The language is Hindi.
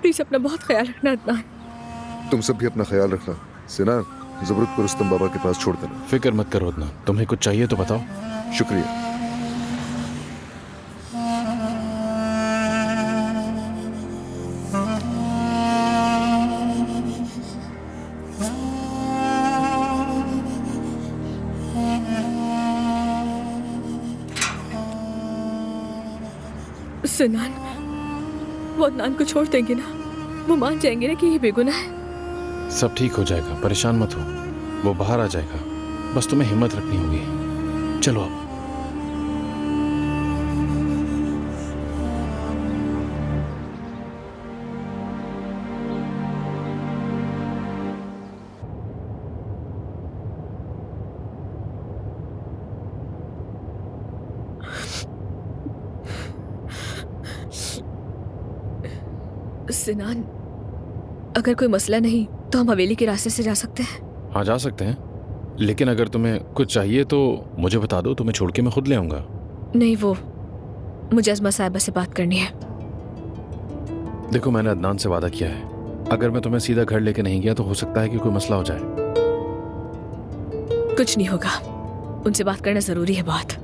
प्लीज अपना बहुत ख्याल रखना अदनान। तुम सब भी अपना ख्याल रखना। सिनान, जरूरत पर रुस्तम बाबा के पास छोड़ देना। फिक्र मत करो अदनान, तुम्हें कुछ चाहिए तो बताओ। शुक्रिया। सिनान, वो अदनान को छोड़ देंगे ना? वो मान जाएंगे ना कि ये बेगुनाह है? सब ठीक हो जाएगा, परेशान मत हो। वो बाहर आ जाएगा, बस तुम्हें हिम्मत रखनी होगी। चलो अब। सिनान, अगर कोई मसला नहीं तो हम हवेली के रास्ते से जा सकते हैं। हाँ जा सकते हैं, लेकिन अगर तुम्हें कुछ चाहिए तो मुझे बता दो, तुम्हें छोड़ के मैं खुद ले आऊंगा। नहीं, वो मुझे अज़मा साहिबा से बात करनी है। देखो मैंने अदनान से वादा किया है, अगर मैं तुम्हें सीधा घर लेके नहीं गया तो हो सकता है कि कोई मसला हो जाए। कुछ नहीं होगा, उनसे बात करना जरूरी है बहुत।